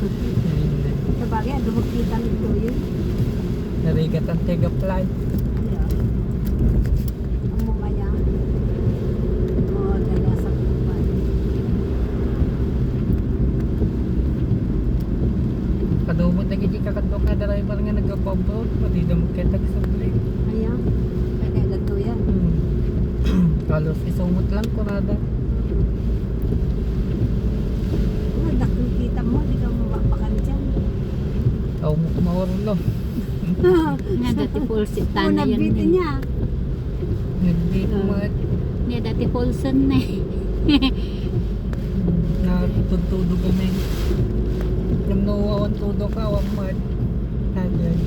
Sabagay, dumagkita nito yun. Narigat ang tiga-fly. Ang mumaya. Oo, dala sa kupan. Kadumot na gigi kakadok na driver nga nagapabot. Pati na magkitag sa play. Ayaw. Kaya gato yan. Kalos isumot lang ko nada. Oh, nakikita mo, di ka mapapakan dyan. Tao mo kumawarlo. Nga dati Paulson Oh, tana yun. nabiti niya. Hindi ko mat. Nga dati Paulson na eh. Natutudog kami. Yung nawawan tudo ka, wag mat. Nagyan.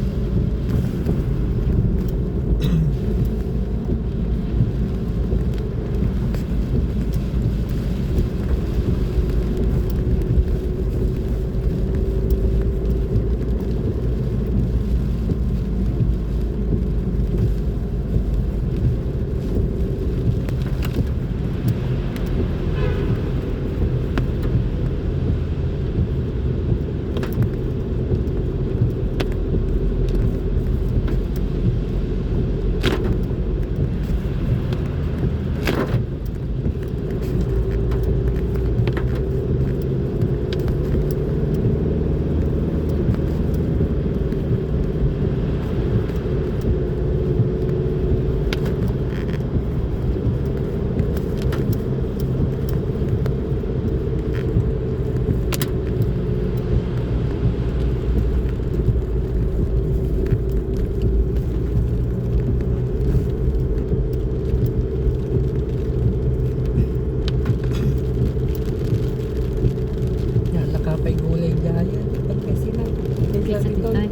Nakapay gulay dyan. Pagkasi na. Bigla Sa dito. titoy.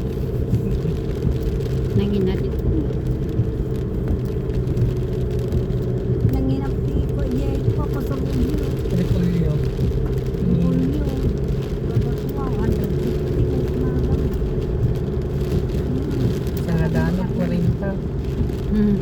Nangina dito. Nanginap ko, yeah, ko ko sa ulyo. Repolyo. Ulyo. Wow, 150 ko na lang. Sa danok 40. Hmm.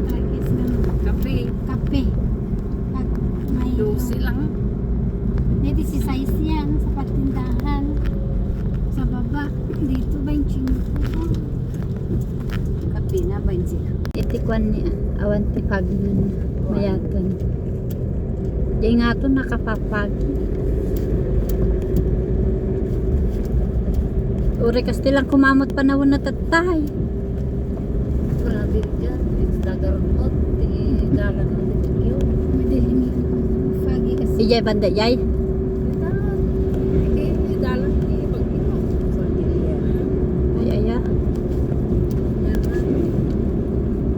Tragis ng Kape. kape. At may... Dosi lang. Hindi si size yan sa patindahan. Sa baba. Dito ba yung chinko? Kape na ba yung sila? Itikwan niya. Awan tipag nun. Mayatan. Di nga to nakapapag. Uri kasi lang kumamot panahon na tatay. Grabe dyan. It's dagarot. Dalan mo dito yun. Madaling fagi kasi. Ijay banda jay. Dalan mo yung pag-ino. Ay aya.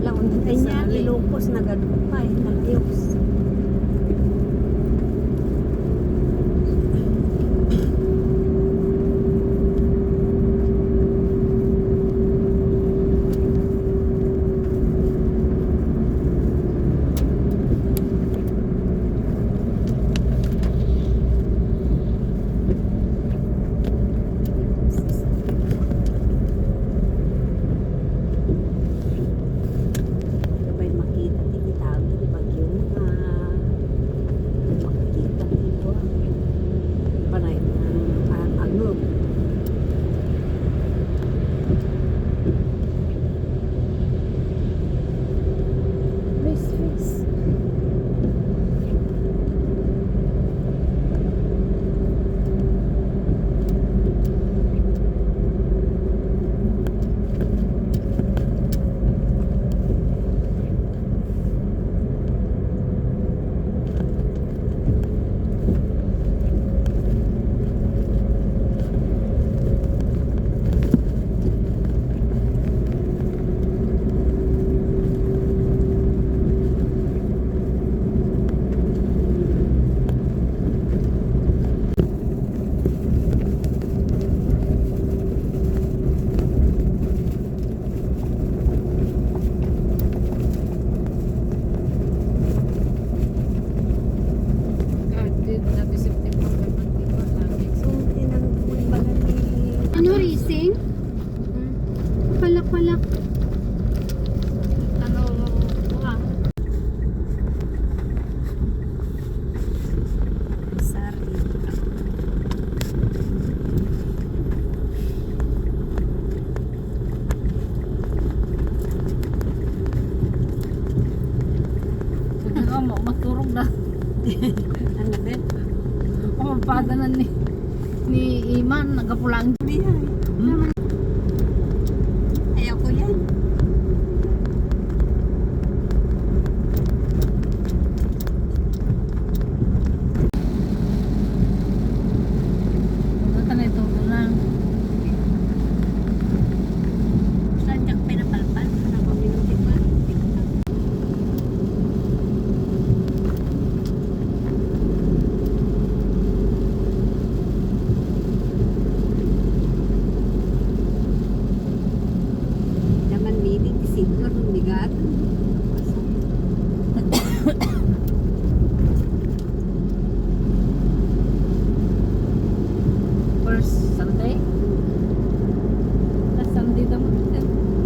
Laon din niya. Ilocos na gadupay. Nalios. ni Iman, nagapulang. Ayaw ko yan. Basta na ito lang. Saan niya pinapalpal? Ano ko minuti pa? Naman meeting, siguro bigat. First Sunday? Last Sunday daw mo.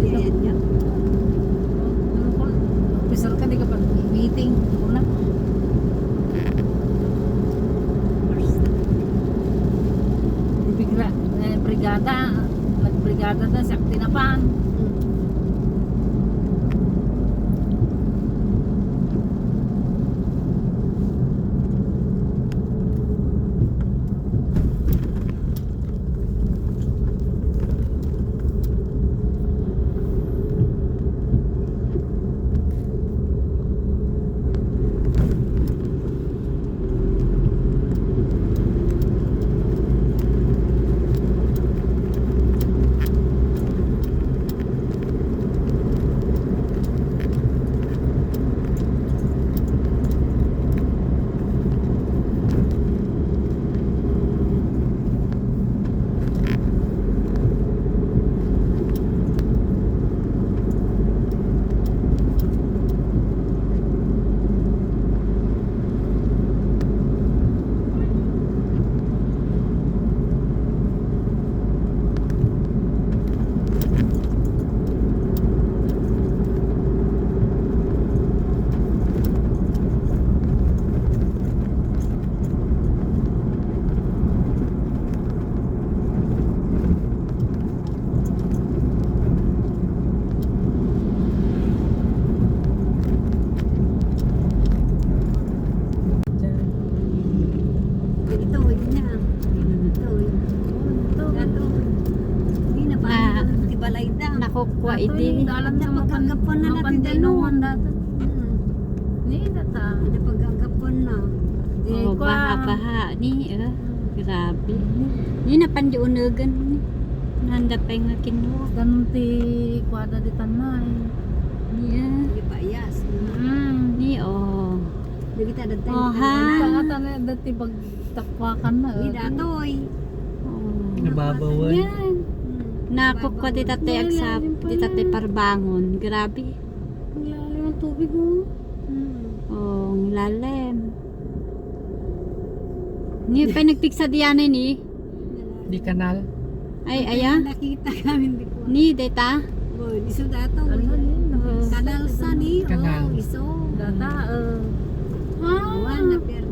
Diyan niya. Ano ko? Officer ka, di ka pa meeting. Una. Bigla, brigada. Nagbrigada na sa Tinapan. Ito, hindi na. Ito. Hindi na pa. Di balay da. Nakukuha iti. Dalan sa Napagagapon na natin Pandinuman dano. dati. Ni data. Napagagapon na. Oh, baha-baha ni. Grabe. Ni napandiunagan ni. Nanda pa nga kinuha. Ganun ti kwada di tanay. Niya. Hindi pa iyas. Ni oh. Hindi kita datay. Oh, ha? Kata na dati pagtakwakan na. Hindi datoy. Oh. Nababawan. Yan. Nakukuha di tatay agsap. Di tatay parbangon. Grabe. Ang lalim ang tubig oh. Oh, ang lalim. Ni pa nagpiksa diyan ni. Di kanal. Ay, aya. Nakita kami hindi ko. Ni data. Oh, iso dato. Ano yun? Kanal sa ni. Kanal. Oh, iso. Data. Buwan na pero